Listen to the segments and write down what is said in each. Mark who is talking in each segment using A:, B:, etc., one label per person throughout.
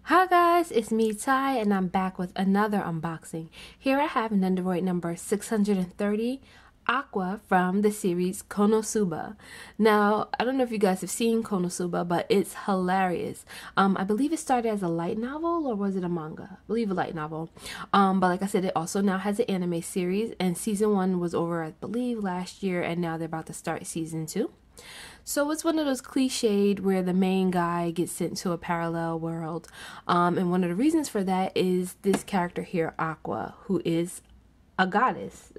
A: Hi guys, it's me Ty and I'm back with another unboxing. Here I have Nendoroid number 630 Aqua from the series KonoSuba. Now, I don't know if you guys have seen KonoSuba, but it's hilarious. I believe it started as a light novel, or was it a manga? I believe a light novel. But like I said, it also now has an anime series, and season 1 was over, I believe, last year, and now they're about to start season 2. So it's one of those cliched where the main guy gets sent to a parallel world. And one of the reasons for that is this character here, Aqua, who is a goddess.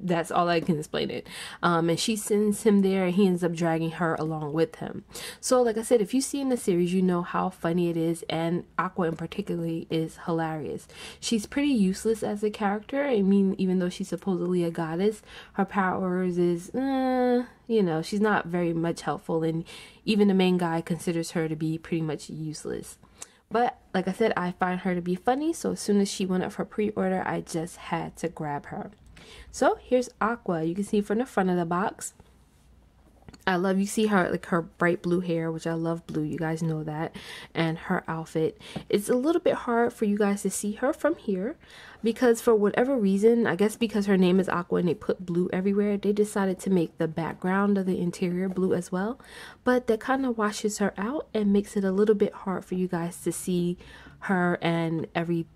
A: That's all I can explain it. And she sends him there and he ends up dragging her along with him. So like I said, if you see in the series, you know how funny it is, and Aqua in particularly is hilarious. She's pretty useless as a character. I mean, even though she's supposedly a goddess, her powers is, you know, she's not very much helpful, and even the main guy considers her to be pretty much useless. But like I said, I find her to be funny, so as soon as she went up for pre-order, I just had to grab her. So here's Aqua. You can see from the front of the box. You see her, like, her bright blue hair, which I love blue, you guys know that, and her outfit. It's a little bit hard for you guys to see her from here because for whatever reason, I guess because her name is Aqua and they put blue everywhere, they decided to make the background of the interior blue as well. But that kind of washes her out and makes it a little bit hard for you guys to see her and everything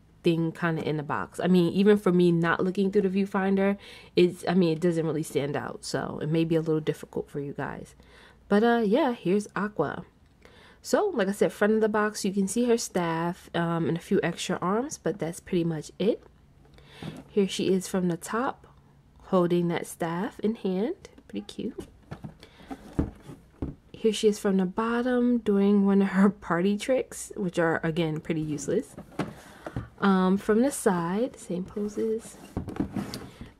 A: kind of in the box. I mean, even for me not looking through the viewfinder, it doesn't really stand out, so it may be a little difficult for you guys. But yeah, here's Aqua. So like I said, front of the box you can see her staff and a few extra arms, but that's pretty much it. Here she is from the top, holding that staff in hand. Pretty cute. Here she is from the bottom, doing one of her party tricks, which are again pretty useless. From the side, same poses,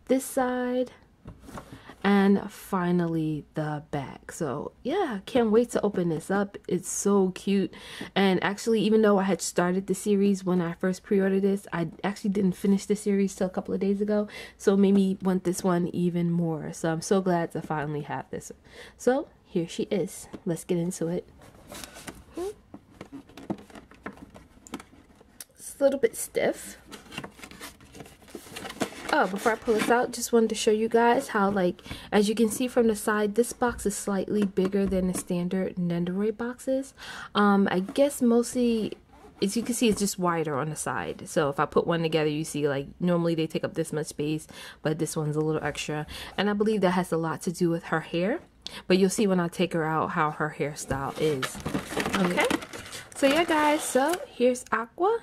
A: this side, and finally the back. So yeah, can't wait to open this up. It's so cute. And actually, even though I had started the series when I first pre-ordered this, I actually didn't finish the series till a couple of days ago, so it made me want this one even more. So I'm so glad to finally have this. So here she is. Let's get into it. A little bit stiff. Oh, before I pull this out, just wanted to show you guys how, like, as you can see from the side, this box is slightly bigger than the standard Nendoroid boxes. I guess mostly, as you can see, it's just wider on the side. So if I put one together, you see, like, normally they take up this much space, but this one's a little extra. And I believe that has a lot to do with her hair. But you'll see when I take her out how her hairstyle is. Okay? So yeah, guys, so here's Aqua.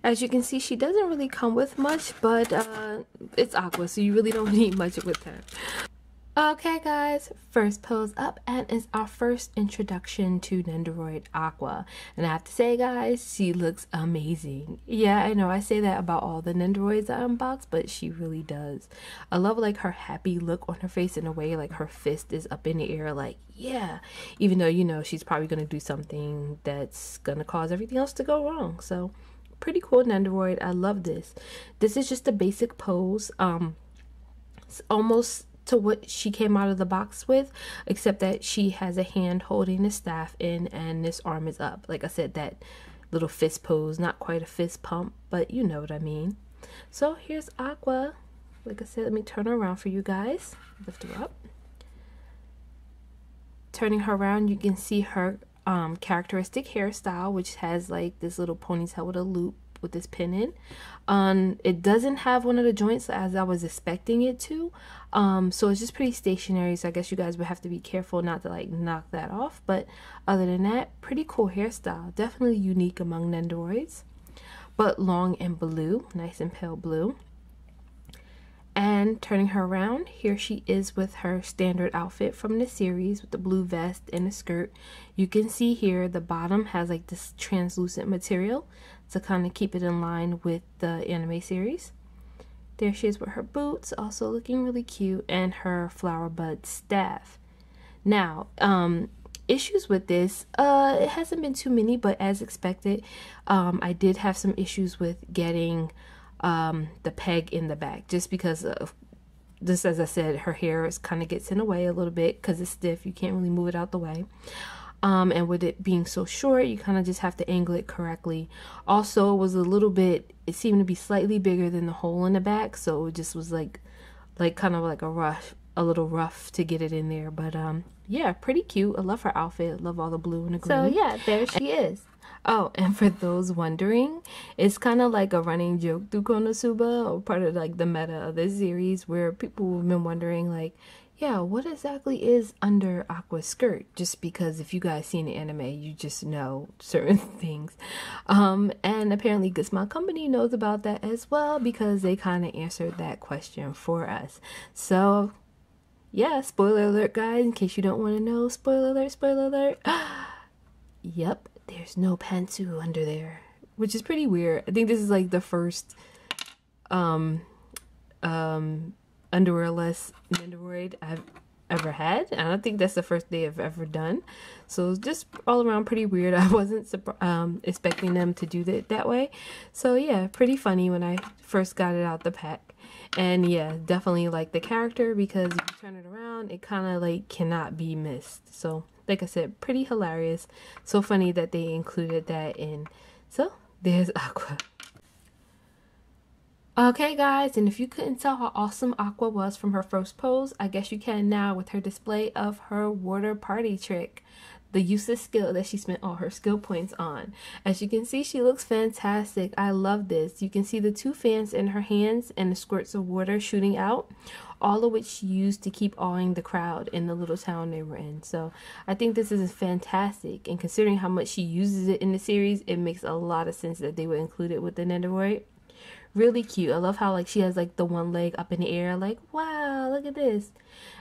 A: As you can see, she doesn't really come with much, but it's Aqua, so you really don't need much with her. Okay guys, first pose up, and it's our first introduction to Nendoroid Aqua. And I have to say guys, she looks amazing. Yeah, I know I say that about all the Nendoroids I unbox, but she really does. I love, like, her happy look on her face, in a way, like her fist is up in the air, like, yeah. Even though, you know, she's probably going to do something that's going to cause everything else to go wrong. So pretty cool Nendoroid. I love this. This is just a basic pose. It's almost to what she came out of the box with, except that she has a hand holding the staff in and this arm is up. Like I said, that little fist pose, not quite a fist pump, but you know what I mean. So here's Aqua. Like I said, let me turn her around for you guys. Lift her up. Turning her around, you can see her characteristic hairstyle, which has like this little ponytail with a loop with this pin in. It doesn't have one of the joints as I was expecting it to, so it's just pretty stationary, so I guess you guys would have to be careful not to, like, knock that off. But other than that, pretty cool hairstyle, definitely unique among Nendoroids, but long and blue, nice and pale blue. And turning her around, here she is with her standard outfit from the series with the blue vest and the skirt. You can see here the bottom has like this translucent material to kind of keep it in line with the anime series. There she is with her boots, also looking really cute, and her flower bud staff. Now, issues with this, it hasn't been too many, but as expected, I did have some issues with getting the peg in the back, just because of this. As I said, her hair kind of gets in the way a little bit because it's stiff. You can't really move it out the way. And with it being so short, you kind of just have to angle it correctly. Also, it was a little bit, it seemed to be slightly bigger than the hole in the back, so it just was like kind of like a little rough to get it in there. But yeah, pretty cute. I love her outfit. I love all the blue and the green. So yeah, there she is. Oh, and for those wondering, it's kind of like a running joke through KonoSuba, or part of like the meta of this series, where people have been wondering like, yeah, what exactly is under Aqua's skirt? Just because if you guys seen the anime, you just know certain things. And apparently Good Smile Company knows about that as well, because they kind of answered that question for us. So yeah, spoiler alert, guys, in case you don't want to know. Spoiler alert, spoiler alert. Yep, there's no pantsu under there, which is pretty weird. I think this is like the first underwearless Nendoroid I've ever had. I don't think that's the first they have ever done. So it's just all around pretty weird. I wasn't expecting them to do that way. So yeah, pretty funny when I first got it out the pack. And yeah, definitely like the character, because if you turn it around, it kind of like cannot be missed. So like I said, pretty hilarious. So funny that they included that in. So there's Aqua. Okay guys, and if you couldn't tell how awesome Aqua was from her first pose, I guess you can now with her display of her water party trick, the useless skill that she spent all her skill points on. As you can see, she looks fantastic. I love this. You can see the two fans in her hands and the squirts of water shooting out, all of which she used to keep awing the crowd in the little town they were in. So I think this is fantastic, and considering how much she uses it in the series, it makes a lot of sense that they would include it with the Nendoroid. Really cute. I love how like she has like the one leg up in the air, like wow, look at this.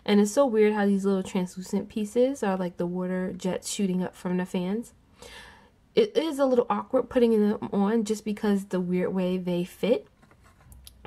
A: And it's so weird how these little translucent pieces are like the water jets shooting up from the fans. It is a little awkward putting them on just because the weird way they fit.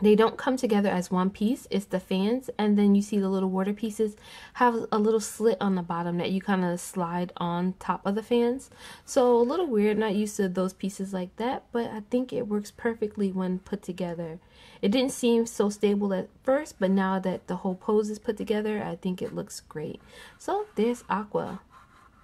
A: They don't come together as one piece. It's the fans, and then you see the little water pieces have a little slit on the bottom that you kind of slide on top of the fans. So a little weird, not used to those pieces like that, but I think it works perfectly when put together. It didn't seem so stable at first, but now that the whole pose is put together, I think it looks great. So there's Aqua.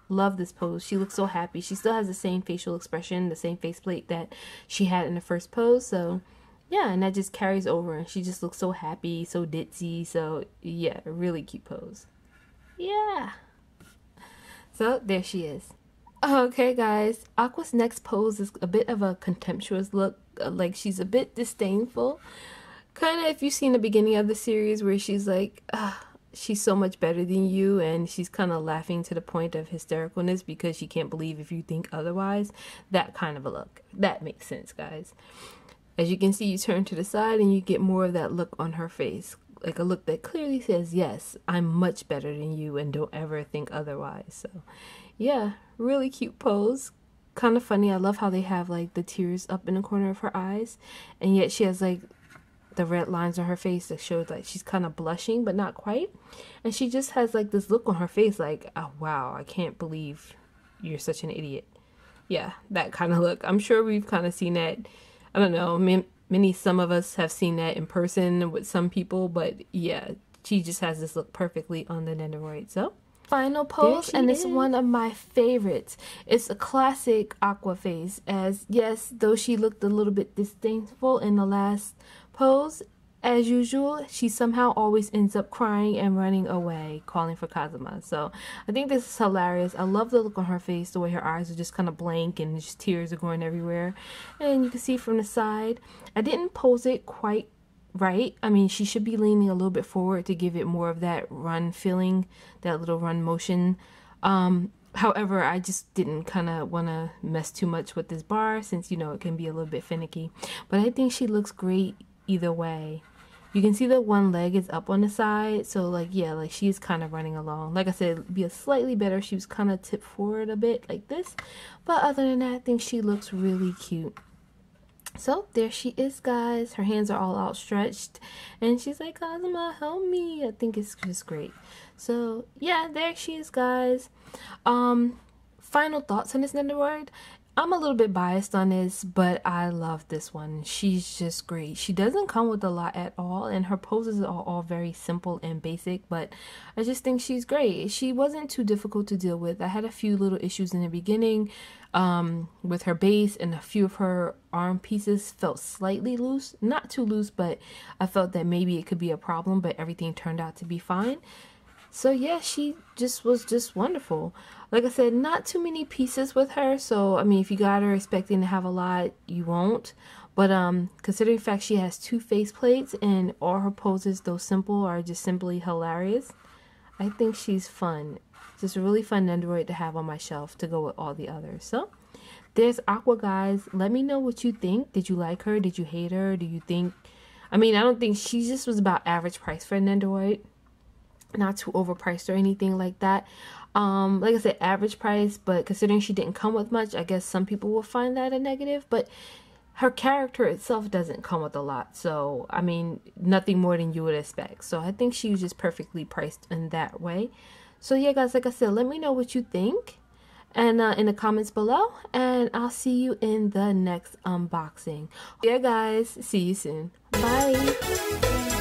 A: Love this pose. She looks so happy. She still has the same facial expression, the same faceplate that she had in the first pose. So yeah, and that just carries over, and she just looks so happy, so ditzy. So yeah, really cute pose. Yeah. So there she is. Okay guys, Aqua's next pose is a bit of a contemptuous look, like she's a bit disdainful. Kind of if you've seen the beginning of the series where she's like, she's so much better than you, and she's kind of laughing to the point of hystericalness because she can't believe if you think otherwise. That kind of a look. That makes sense, guys. As you can see, you turn to the side and you get more of that look on her face. Like a look that clearly says, yes, I'm much better than you and don't ever think otherwise. So yeah, really cute pose. Kind of funny. I love how they have like the tears up in the corner of her eyes. And yet she has like the red lines on her face that shows like she's kind of blushing, but not quite. And she just has like this look on her face like, oh, wow, I can't believe you're such an idiot. Yeah, that kind of look. I'm sure we've kind of seen that. I don't know, some of us have seen that in person with some people, but yeah, she just has this look perfectly on the Nendoroid. So final pose, and it's one of my favorites. It's a classic Aqua face, as yes, though she looked a little bit disdainful in the last pose, as usual, she somehow always ends up crying and running away, calling for Kazuma. So I think this is hilarious. I love the look on her face, the way her eyes are just kind of blank and just tears are going everywhere. And you can see from the side, I didn't pose it quite right. I mean, she should be leaning a little bit forward to give it more of that run feeling, that little run motion. However, I just didn't kind of want to mess too much with this bar since, you know, it can be a little bit finicky. But I think she looks great either way. You can see that one leg is up on the side, so like yeah, like she's kind of running along. Like I said, it'd be a slightly better if she was kind of tipped forward a bit like this, but other than that, I think she looks really cute. So there she is, guys. Her hands are all outstretched and she's like, Kazuma, help me. I think it's just great. So yeah, there she is, guys. Final thoughts on this Nendoroid. I'm a little bit biased on this, but I love this one. She's just great. She doesn't come with a lot at all, and her poses are all very simple and basic, but I just think she's great. She wasn't too difficult to deal with. I had a few little issues in the beginning with her base, and a few of her arm pieces felt slightly loose. Not too loose, but I felt that maybe it could be a problem, but everything turned out to be fine. So yeah, she was just wonderful. Like I said, not too many pieces with her. So, I mean, if you got her expecting to have a lot, you won't. But considering the fact she has 2 face plates and all her poses, though simple, are just simply hilarious, I think she's fun. Just a really fun Nendoroid to have on my shelf to go with all the others. So, there's Aqua, guys. Let me know what you think. Did you like her? Did you hate her? Do you think... I mean, I don't think she just was about average price for a Nendoroid. Not too overpriced or anything like that. Like I said, average price, but considering she didn't come with much, I guess some people will find that a negative, but her character itself doesn't come with a lot. So, I mean, nothing more than you would expect. So, I think she was just perfectly priced in that way. So, yeah, guys, like I said, let me know what you think and in the comments below, and I'll see you in the next unboxing. Yeah, guys, see you soon. Bye.